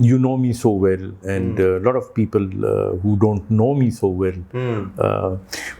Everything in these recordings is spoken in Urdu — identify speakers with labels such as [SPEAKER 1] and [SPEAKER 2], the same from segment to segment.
[SPEAKER 1] you know me so well and lot of people who don't know me so well,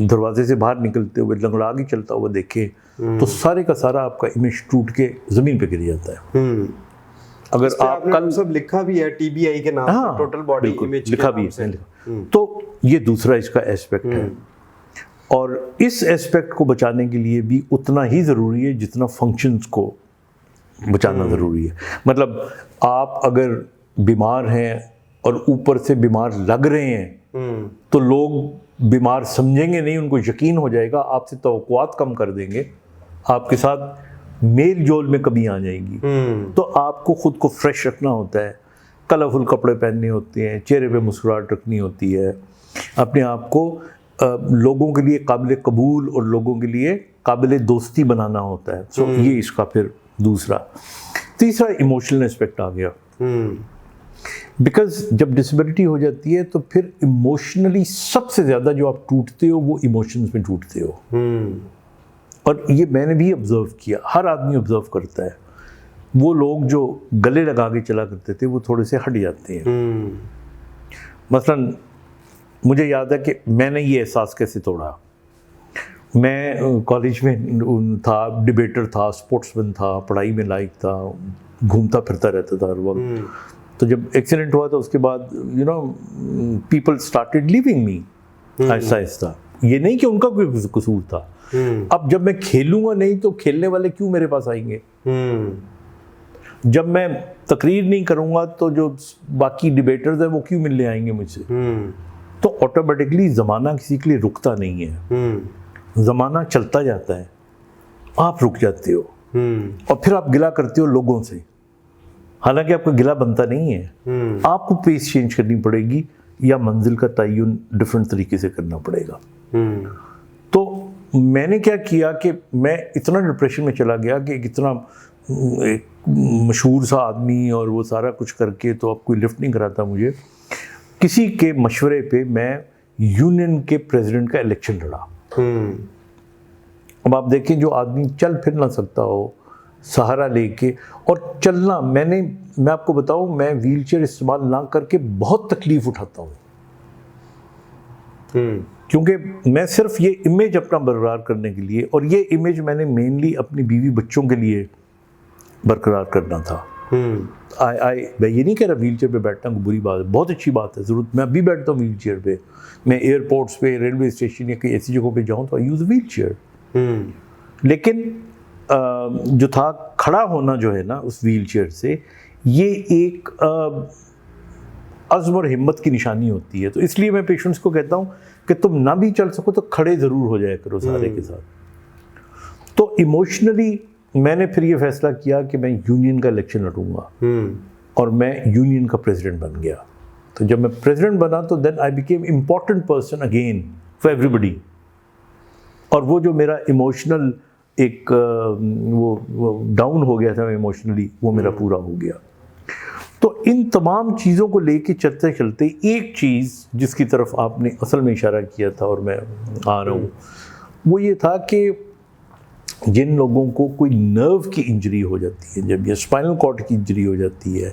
[SPEAKER 1] دروازے سے باہر نکلتے ہوئے لنگڑا کے چلتا ہوا دیکھیں تو سارے کا سارا آپ کا امیج ٹوٹ کے زمین پہ گر جاتا ہے. اگر آپ کل
[SPEAKER 2] سب لکھا بھی ہے ٹی بی آئی کے نام سے، ٹوٹل باڈی امیج
[SPEAKER 1] لکھا بھی ہے، تو یہ دوسرا اس کا ایسپیکٹ ہے. اور اس ایسپیکٹ کو بچانے کے لیے بھی اتنا ہی ضروری ہے جتنا فنکشنز کو بچانا ضروری ہے. مطلب آپ اگر بیمار ہیں اور اوپر سے بیمار لگ رہے ہیں تو لوگ بیمار سمجھیں گے نہیں، ان کو یقین ہو جائے گا، آپ سے توقعات کم کر دیں گے، آپ کے ساتھ میل جول میں کمی آ جائے گی. تو آپ کو خود کو فریش رکھنا ہوتا ہے، کلرفل کپڑے پہننے ہوتے ہیں، چہرے پہ مسکراہٹ رکھنی ہوتی ہے، اپنے آپ کو لوگوں کے لیے قابل قبول اور لوگوں کے لیے قابل دوستی بنانا ہوتا ہے. سو یہ اس کا پھر دوسرا. تیسرا ایموشنل اسپیکٹ آ گیا، بیکاز جب ڈسیبلٹی ہو جاتی ہے تو پھر ایموشنلی سب سے زیادہ جو آپ ٹوٹتے ہو وہ ایموشنز میں ٹوٹتے ہو. اور یہ میں نے بھی آبزرو کیا، ہر آدمی آبزرو کرتا ہے. وہ لوگ جو گلے لگا کے چلا کرتے تھے وہ تھوڑے سے ہٹ جاتے ہیں. مثلاً مجھے یاد ہے کہ میں نے یہ احساس کیسے توڑا. میں کالج میں تھا، ڈبیٹر تھا، اسپورٹس مین تھا، پڑھائی میں لائق تھا، گھومتا پھرتا رہتا تھا ہر وقت. تو جب ایکسیڈنٹ ہوا تو اس کے بعد پیپل اسٹارٹیڈ لیونگ می آہستہ آہستہ. یہ نہیں کہ ان کا کوئی قصور تھا. اب جب میں کھیلوں گا نہیں تو کھیلنے والے کیوں میرے پاس آئیں گے؟ جب میں تقریر نہیں کروں گا تو جو باقی ڈبیٹرز ہیں وہ کیوں ملنے آئیں گے مجھ سے؟ تو آٹومیٹکلی زمانہ کسی کے لیے رکتا نہیں ہے، زمانہ چلتا جاتا ہے، آپ رک جاتے ہو اور پھر آپ گلہ کرتے ہو لوگوں سے. حالانکہ آپ کا گلہ بنتا نہیں ہے، آپ کو پیس چینج کرنی پڑے گی یا منزل کا تعین ڈفرینٹ طریقے سے کرنا پڑے گا. تو میں نے کیا کیا کہ میں اتنا ڈپریشن میں چلا گیا کہ اتنا ایک مشہور سا آدمی اور وہ سارا کچھ کر کے تو اب کوئی لفٹ نہیں کراتا مجھے. کسی کے مشورے پہ میں یونین کے پریزیڈنٹ کا الیکشن لڑا. اب آپ دیکھیں جو آدمی چل پھر نہ سکتا ہو سہارا لے کے، اور چلنا، میں آپ کو بتاؤں میں ویل چیئر استعمال نہ کر کے بہت تکلیف اٹھاتا ہوں، کیونکہ میں صرف یہ امیج اپنا برقرار کرنے کے لیے، اور یہ امیج میں نے مینلی اپنی بیوی بچوں کے لیے برقرار کرنا تھا. میں یہ نہیں کہہ رہا ویل چیئر پہ بیٹھنا کوئی بری بات ہے، بہت اچھی بات ہے، ضرورت میں ابھی بیٹھتا ہوں ویل چیئر پہ. میں ایئرپورٹس پہ، ریلوے اسٹیشن یا کئی ایسی جگہوں پہ جاؤں تو آئی یوز ویل چیئر. لیکن جو تھا کھڑا ہونا جو ہے نا اس ویل چیئر سے، یہ ایک عزم اور ہمت کی نشانی ہوتی ہے. تو اس لیے میں پیشنٹس کو کہتا ہوں کہ تم نہ بھی چل سکو تو کھڑے ضرور ہو جایا کرو سارے کے ساتھ. تو ایموشنلی میں نے پھر یہ فیصلہ کیا کہ میں یونین کا الیکشن لڑوں گا، اور میں یونین کا پریزیڈنٹ بن گیا. تو جب میں پریزیڈنٹ بنا تو then I became important person again for ایوری بڈی. اور وہ جو میرا ایموشنل ایک وہ ڈاؤن ہو گیا تھا ایموشنلی، وہ میرا پورا ہو گیا. تو ان تمام چیزوں کو لے کے چلتے چلتے ایک چیز جس کی طرف آپ نے اصل میں اشارہ کیا تھا اور میں آ رہا ہوں، وہ یہ تھا کہ جن لوگوں کو کوئی نرو کی انجری ہو جاتی ہے، جب یہ اسپائنل کارڈ کی انجری ہو جاتی ہے،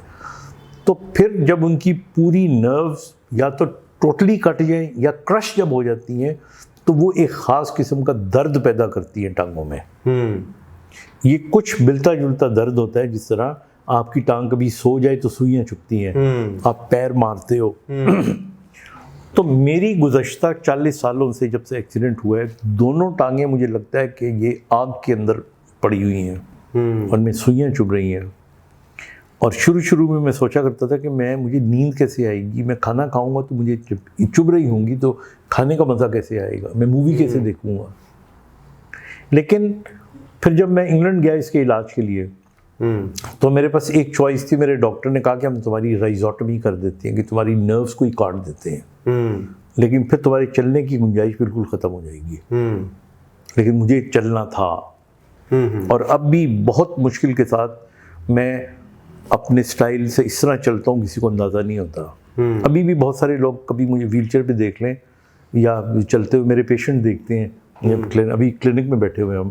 [SPEAKER 1] تو پھر جب ان کی پوری نروز یا تو ٹوٹلی کٹ جائیں یا کرش جب ہو جاتی ہیں تو وہ ایک خاص قسم کا درد پیدا کرتی ہیں ٹانگوں میں. یہ کچھ ملتا جلتا درد ہوتا ہے، جس طرح آپ کی ٹانگ کبھی سو جائے تو سوئیاں چبھتی ہیں، آپ پیر مارتے ہو. تو میری گزشتہ 40 سالوں سے جب سے ایکسیڈنٹ ہوا ہے، دونوں ٹانگیں مجھے لگتا ہے کہ یہ آگ کے اندر پڑی ہوئی ہیں اور میں سوئیاں چبھ رہی ہیں. اور شروع میں میں سوچا کرتا تھا کہ مجھے نیند کیسے آئے گی، میں کھانا کھاؤں گا تو مجھے چبھ رہی ہوں گی تو کھانے کا مزہ کیسے آئے گا، میں مووی کیسے دیکھوں گا. لیکن پھر جب میں انگلینڈ گیا اس کے علاج کے لیے تو میرے پاس ایک چوائس تھی. میرے ڈاکٹر نے کہا کہ ہم تمہاری رائزوٹمی کر دیتے ہیں، کہ تمہاری نروز کو ہی کاٹ دیتے ہیں، لیکن پھر تمہارے چلنے کی گنجائش بالکل ختم ہو جائے گی. لیکن مجھے چلنا تھا، اور اب بھی بہت مشکل کے ساتھ میں اپنے سٹائل سے اس طرح چلتا ہوں کسی کو اندازہ نہیں ہوتا. ابھی بھی بہت سارے لوگ کبھی مجھے ویل چیئر پہ دیکھ لیں یا چلتے ہوئے میرے پیشنٹ دیکھتے ہیں، ابھی کلینک میں بیٹھے ہوئے ہم.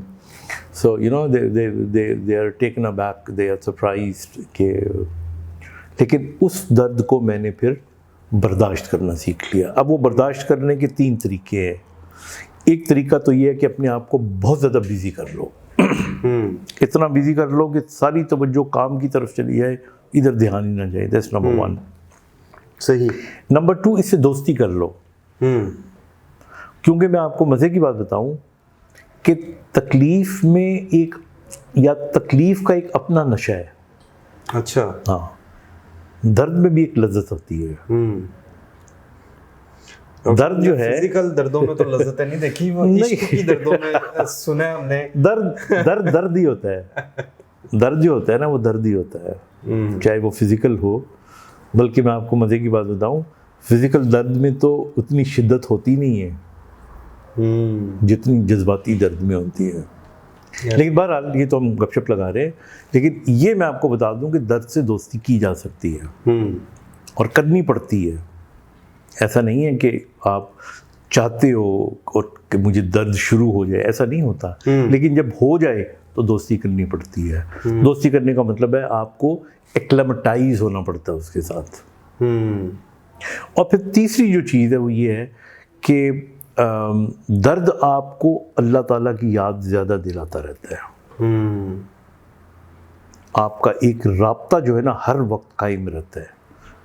[SPEAKER 1] So, they are taken aback, they are surprised کہ لیکن اس درد کو میں نے پھر برداشت کرنا سیکھ لیا. اب وہ برداشت کرنے کے 3 طریقے ہیں. ایک طریقہ تو یہ ہے کہ اپنے آپ کو بہت زیادہ بیزی کر لو, اتنا بیزی کر لو کہ ساری توجہ کام کی طرف چلی جائے, ادھر دھیان ہی نہ جائے. That's number 1.
[SPEAKER 2] صحیح.
[SPEAKER 1] نمبر 2, اس سے دوستی کر لو. کیونکہ میں آپ کو مزے کی بات بتاؤں کہ تکلیف میں ایک یا تکلیف کا ایک اپنا نشہ ہے.
[SPEAKER 2] اچھا.
[SPEAKER 1] ہاں, درد میں بھی ایک لذت ہوتی ہے. درد جو ہے
[SPEAKER 2] فزیکل دردوں میں تو لذت نہیں دیکھی, وہ عشق کی دردوں میں سنا ہم نے.
[SPEAKER 1] درد ہی ہوتا ہے. درد جو ہوتا ہے نا وہ درد ہی ہوتا ہے, چاہے وہ فزیکل ہو. بلکہ میں آپ کو مزے کی بات بتاؤں, فزیکل درد میں تو اتنی شدت ہوتی نہیں ہے جتنی جذباتی درد میں ہوتی ہے. لیکن بہرحال یہ تو ہم گپ شپ لگا رہے ہیں. لیکن یہ میں آپ کو بتا دوں کہ درد سے دوستی کی جا سکتی ہے اور کرنی پڑتی ہے. ایسا نہیں ہے کہ آپ چاہتے ہو اور کہ مجھے درد شروع ہو جائے, ایسا نہیں ہوتا. لیکن جب ہو جائے تو دوستی کرنی پڑتی ہے. دوستی کرنے کا مطلب ہے آپ کو ایکلمٹائز ہونا پڑتا ہے اس کے ساتھ. اور پھر تیسری جو چیز ہے وہ یہ ہے کہ درد آپ کو اللہ تعالیٰ کی یاد زیادہ دلاتا رہتا ہے. آپ کا ایک رابطہ جو ہے نا ہر وقت قائم رہتا ہے.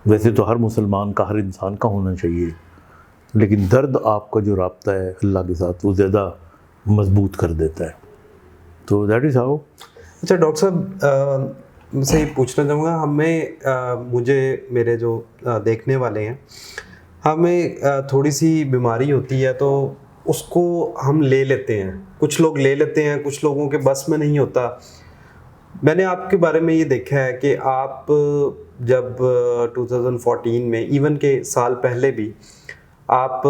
[SPEAKER 1] ویسے تو ہر مسلمان کا, ہر انسان کا ہونا چاہیے, لیکن درد آپ کا جو رابطہ ہے اللہ کے ساتھ وہ زیادہ مضبوط کر دیتا ہے. تو دیٹ از ہاؤ.
[SPEAKER 2] اچھا ڈاکٹر صاحب سے یہ پوچھنا چاہوں گا, مجھے میرے جو دیکھنے والے ہیں, ہمیں تھوڑی سی بیماری ہوتی ہے تو اس کو ہم لے لیتے ہیں. کچھ لوگ لے لیتے ہیں, کچھ لوگوں کے بس میں نہیں ہوتا. میں نے آپ کے بارے میں یہ دیکھا ہے کہ آپ جب 2014 میں, ایون کے سال پہلے بھی, آپ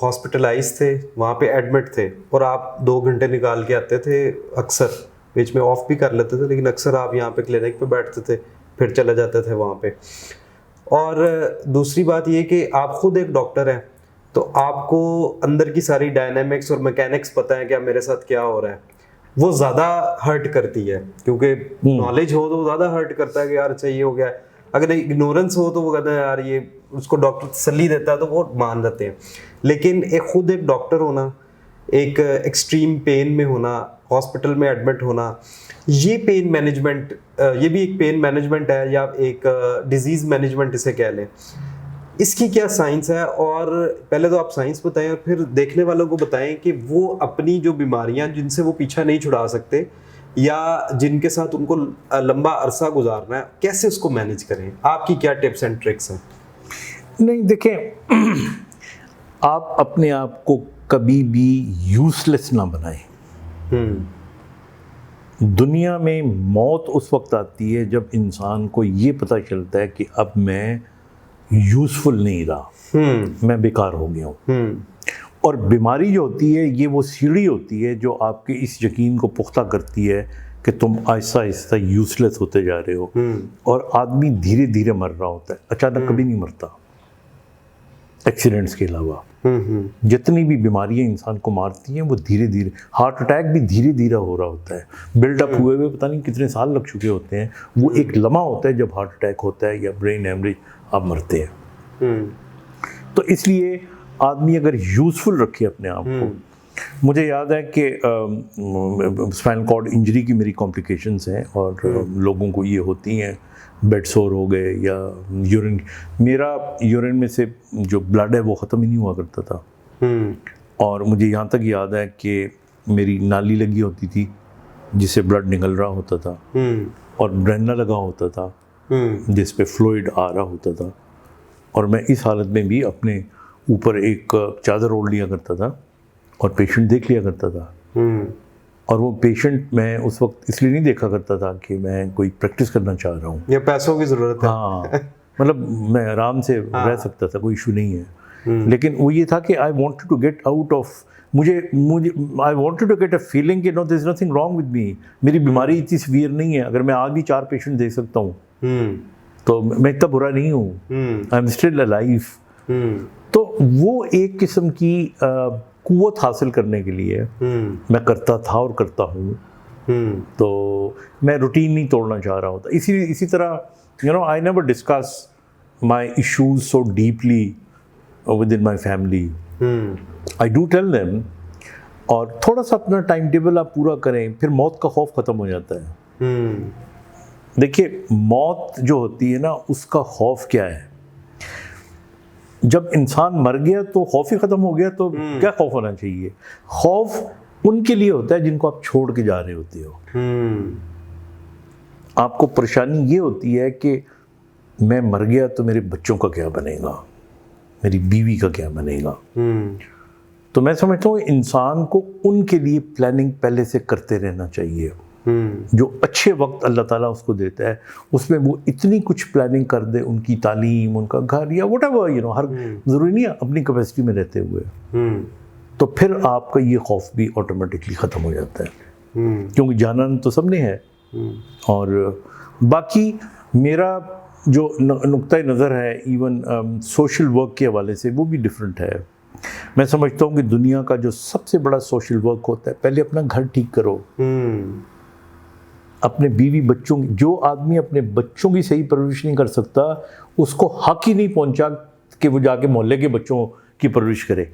[SPEAKER 2] ہاسپٹلائز تھے, وہاں پہ ایڈمٹ تھے, اور آپ 2 گھنٹے نکال کے آتے تھے. اکثر بیچ میں آف بھی کر لیتے تھے, لیکن اکثر آپ یہاں پہ کلینک پہ بیٹھتے تھے, پھر چلے جاتے تھے وہاں پہ. اور دوسری بات یہ کہ آپ خود ایک ڈاکٹر ہیں, تو آپ کو اندر کی ساری ڈائنامکس اور میکینکس پتہ ہے کہ میرے ساتھ کیا ہو رہا ہے. وہ زیادہ ہرٹ کرتی ہے, کیونکہ نالج ہو تو وہ زیادہ ہرٹ کرتا ہے کہ یار اچھا یہ ہو گیا ہے. اگر اگنورنس ہو تو وہ کہتا ہے یار یہ, اس کو ڈاکٹر تسلی دیتا ہے تو وہ مان جاتے ہیں. لیکن خود ایک ڈاکٹر ہونا, ایک ایکسٹریم پین میں ہونا, ہاسپٹل میں ایڈمٹ ہونا, یہ پین مینجمنٹ, یہ بھی ایک پین مینجمنٹ ہے یا ایک ڈیزیز مینجمنٹ اسے کہہ لیں. اس کی کیا سائنس ہے؟ اور پہلے تو آپ سائنس بتائیں اور پھر دیکھنے والوں کو بتائیں کہ وہ اپنی جو بیماریاں جن سے وہ پیچھا نہیں چھڑا سکتے یا جن کے ساتھ ان کو لمبا عرصہ گزارنا ہے, کیسے اس کو مینیج کریں. آپ کی کیا ٹپس اینڈ ٹرکس ہیں؟
[SPEAKER 1] نہیں دیکھیں, آپ اپنے آپ کو کبھی بھی یوز لیس نہ بنائیں. دنیا میں موت اس وقت آتی ہے جب انسان کو یہ پتہ چلتا ہے کہ اب میں یوزفل نہیں رہا, میں بیکار ہو گیا ہوں. اور بیماری جو ہوتی ہے یہ وہ سیڑھی ہوتی ہے جو آپ کے اس یقین کو پختہ کرتی ہے کہ تم آہستہ آہستہ یوز لیس ہوتے جا رہے ہو. اور آدمی دھیرے دھیرے مر رہا ہوتا ہے, اچانک کبھی نہیں مرتا. ایکسیڈنٹس کے علاوہ جتنی بھی بیماریاں انسان کو مارتی ہیں وہ دھیرے دھیرے, ہارٹ اٹیک بھی دھیرے دھیرے ہو رہا ہوتا ہے, بلڈ اپ ہوئے ہوئے پتہ نہیں کتنے سال لگ چکے ہوتے ہیں. وہ ایک لمحہ ہوتا ہے جب ہارٹ اٹیک ہوتا ہے یا برین ہیمریج, آپ مرتے ہیں. تو اس لیے آدمی اگر یوزفل رکھے اپنے آپ کو. مجھے یاد ہے کہ اسپائنل کارڈ انجری کی میری کمپلیکیشنز ہیں اور لوگوں کو یہ ہوتی ہیں, بیڈ سور ہو گئے یا یورین, میرا یورین میں سے جو بلڈ ہے وہ ختم ہی نہیں ہوا کرتا تھا. اور مجھے یہاں تک یاد ہے کہ میری نالی لگی ہوتی تھی جس سے بلڈ نکل رہا ہوتا تھا, اور ڈرینر لگا ہوتا تھا جس پہ فلوئڈ آ رہا ہوتا تھا. اور میں اس حالت میں بھی اپنے اوپر ایک چادر اوڑھ لیا کرتا تھا اور پیشنٹ دیکھ لیا کرتا تھا. اور وہ پیشنٹ میں اس وقت اس لیے نہیں دیکھا کرتا تھا کہ میں کوئی پریکٹس کرنا چاہ رہا ہوں
[SPEAKER 2] یا پیسوں کی ضرورت ہے.
[SPEAKER 1] ہاں, مطلب میں آرام سے رہ سکتا تھا, کوئی ایشو نہیں ہے. لیکن وہ یہ تھا کہ I wanted to get out of, مجھے I wanted to get a feeling کہ no there is nothing wrong with me. میری بیماری اتنی سیویئر نہیں ہے, اگر میں آج بھی 4 پیشنٹ دیکھ سکتا ہوں تو میں اتنا برا نہیں ہوں, آئی ایم اسٹل الائیو. تو وہ ایک قسم کی قوت حاصل کرنے کے لیے میں کرتا تھا اور کرتا ہوں. تو میں روٹین نہیں توڑنا چاہ رہا ہوتا. اسی طرح I never discuss my issues so deeply within my family. I do tell them, اور تھوڑا سا اپنا ٹائم ٹیبل آپ پورا کریں, پھر موت کا خوف ختم ہو جاتا ہے. دیکھیے موت جو ہوتی ہے نا, اس کا خوف کیا ہے؟ جب انسان مر گیا تو خوف ہی ختم ہو گیا, تو کیا خوف ہونا چاہیے؟ خوف ان کے لیے ہوتا ہے جن کو آپ چھوڑ کے جا رہے ہوتے ہو. آپ کو پریشانی یہ ہوتی ہے کہ میں مر گیا تو میرے بچوں کا کیا بنے گا, میری بیوی کا کیا بنے گا. تو میں سمجھتا ہوں انسان کو ان کے لیے پلاننگ پہلے سے کرتے رہنا چاہیے. جو اچھے وقت اللہ تعالیٰ اس کو دیتا ہے, اس میں وہ اتنی کچھ پلاننگ کر دے, ان کی تعلیم, ان کا گھر, یا وٹ ایور ہر ضروری نہیں ہے اپنی کیپیسٹی میں رہتے ہوئے, تو پھر آپ کا یہ خوف بھی آٹومیٹکلی ختم ہو جاتا ہے. کیونکہ جانا تو سب نے ہے. اور باقی میرا جو نقطۂ نظر ہے ایون سوشل ورک کے حوالے سے, وہ بھی ڈفرینٹ ہے. میں سمجھتا ہوں کہ دنیا کا جو سب سے بڑا سوشل ورک ہوتا ہے, پہلے اپنا گھر ٹھیک کرو, اپنے بیوی بچوں کی. جو آدمی اپنے بچوں کی صحیح پرورش نہیں کر سکتا, اس کو حق ہی نہیں پہنچا کہ وہ جا کے محلے کے بچوں کی پرورش کرے,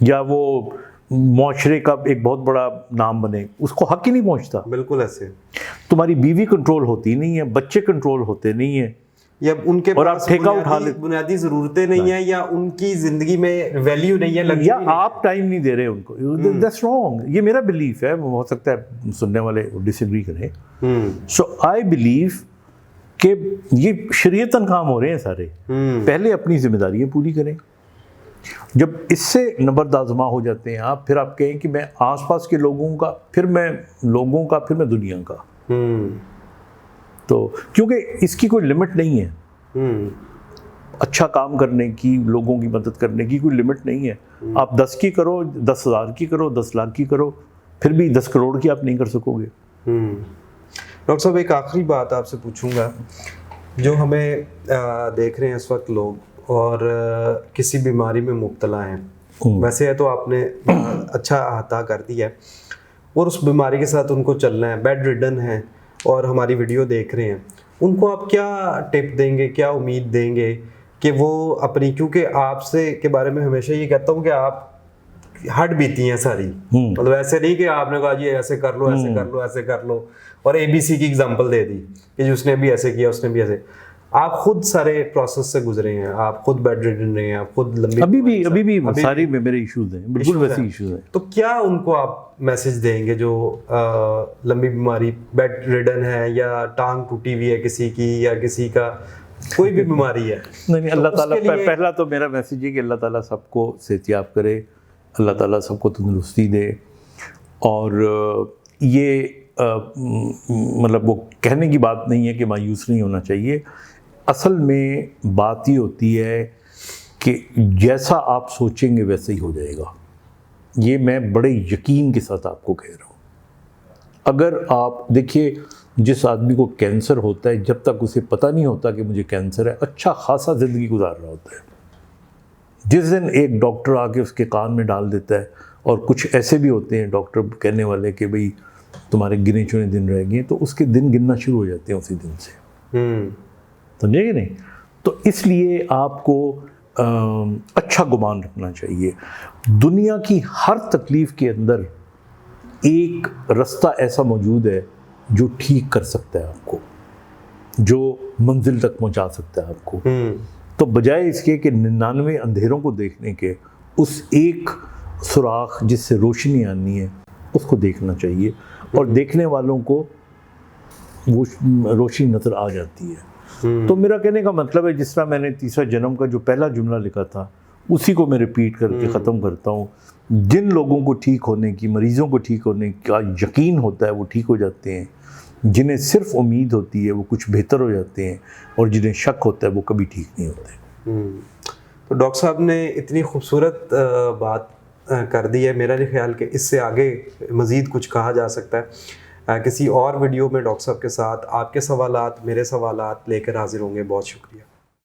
[SPEAKER 1] یا وہ معاشرے کا ایک بہت بڑا نام بنے, اس کو حق ہی نہیں پہنچتا.
[SPEAKER 2] بالکل ایسے
[SPEAKER 1] تمہاری بیوی کنٹرول ہوتی نہیں ہے, بچے کنٹرول ہوتے نہیں ہیں,
[SPEAKER 2] یا ان کے
[SPEAKER 1] پاس
[SPEAKER 2] بنیادی ضرورتیں نہیں ہیں, یا ان کی زندگی میں ویلیو نہیں ہے,
[SPEAKER 1] یا آپ ٹائم نہیں دے رہے ان کو. That's wrong. یہ میرا بلیف ہے, ہو سکتا ہے سننے والے ڈس ایگری کریں. سو آئی بلیو کہ یہ شریعتاً کام ہو رہے ہیں سارے. پہلے اپنی ذمہ داریاں پوری کریں. جب اس سے نبرد آزما ہو جاتے ہیں آپ, پھر آپ کہیں کہ میں آس پاس کے لوگوں کا, پھر میں دنیا کا. تو کیونکہ اس کی کوئی لمٹ نہیں ہے. اچھا کام کرنے کی, لوگوں کی مدد کرنے کی کوئی لمٹ نہیں ہے. آپ 10 کی کرو, 10,000 کی کرو, 10 لاکھ کی کرو, پھر بھی 10 کروڑ کی آپ نہیں کر سکو گے.
[SPEAKER 2] ڈاکٹر صاحب ایک آخری بات آپ سے پوچھوں گا. جو ہمیں دیکھ رہے ہیں اس وقت لوگ, اور کسی بیماری میں مبتلا ہیں, ویسے ہے تو آپ نے اچھا احاطہ کر دیا ہے, اور اس بیماری کے ساتھ ان کو چلنا ہے, بیڈ ریڈن ہے اور ہماری ویڈیو دیکھ رہے ہیں, ان کو آپ کیا ٹپ دیں گے, کیا امید دیں گے کہ وہ اپنی, کیونکہ آپ سے کے بارے میں ہمیشہ یہ کہتا ہوں کہ آپ ہٹ بیتی ہیں ساری, مطلب ایسے نہیں کہ آپ نے کہا جی ایسے کر لو, ایسے کر لو, ایسے کر لو, اور ABC کی ایگزامپل دے دی کہ اس نے بھی ایسے کیا, اس نے بھی ایسے. آپ خود سارے پروسیس سے گزرے ہیں, آپ خود بیڈ ریڈن رہے ہیں, آپ خود ابھی بھی
[SPEAKER 1] ساری میرے ایشوز ہیں, بالکل ویسے ایشوز ہیں.
[SPEAKER 2] تو کیا ان کو آپ میسج دیں گے جو لمبی بیماری, بیڈ ریڈن ہے, یا ٹانگ ٹوٹی ہوئی ہے کسی کی, یا کسی کا کوئی بھی بیماری ہے؟
[SPEAKER 1] نہیں, اللہ تعالیٰ, پہلا تو میرا میسج ہے کہ اللہ تعالیٰ سب کو صحتیاب کرے, اللہ تعالیٰ سب کو تندرستی دے. اور یہ مطلب وہ کہنے کی بات نہیں ہے کہ مایوس نہیں ہونا چاہیے. اصل میں بات یہ ہوتی ہے کہ جیسا آپ سوچیں گے ویسا ہی ہو جائے گا. یہ میں بڑے یقین کے ساتھ آپ کو کہہ رہا ہوں. اگر آپ دیکھیے, جس آدمی کو کینسر ہوتا ہے, جب تک اسے پتہ نہیں ہوتا کہ مجھے کینسر ہے, اچھا خاصا زندگی گزار رہا ہوتا ہے. جس دن ایک ڈاکٹر آ کے اس کے کان میں ڈال دیتا ہے, اور کچھ ایسے بھی ہوتے ہیں ڈاکٹر کہنے والے کہ بھئی تمہارے گنے چنے دن رہ گئے, تو اس کے دن گننا شروع ہو جاتے ہیں اسی دن سے. سمجھے کہ نہیں؟ تو اس لیے آپ کو اچھا گمان رکھنا چاہیے. دنیا کی ہر تکلیف کے اندر ایک رستہ ایسا موجود ہے جو ٹھیک کر سکتا ہے آپ کو, جو منزل تک پہنچا سکتا ہے آپ کو. تو بجائے اس کے کہ 99 اندھیروں کو دیکھنے کے, اس ایک سوراخ جس سے روشنی آنی ہے اس کو دیکھنا چاہیے, اور دیکھنے والوں کو وہ روشنی نظر آ جاتی ہے. تو میرا کہنے کا مطلب ہے, جس طرح میں نے تیسرا جنم کا جو پہلا جملہ لکھا تھا اسی کو میں ریپیٹ کر کے ختم کرتا ہوں. جن لوگوں کو ٹھیک ہونے کی, مریضوں کو ٹھیک ہونے کا یقین ہوتا ہے وہ ٹھیک ہو جاتے ہیں. جنہیں صرف امید ہوتی ہے وہ کچھ بہتر ہو جاتے ہیں, اور جنہیں شک ہوتا ہے وہ کبھی ٹھیک نہیں ہوتے.
[SPEAKER 2] تو ڈاکٹر صاحب نے اتنی خوبصورت بات کر دی ہے, میرا نہیں خیال کہ اس سے آگے مزید کچھ کہا جا سکتا ہے. کسی اور ویڈیو میں ڈاکٹر صاحب کے ساتھ آپ کے سوالات, میرے سوالات لے کر حاضر ہوں گے. بہت شکریہ.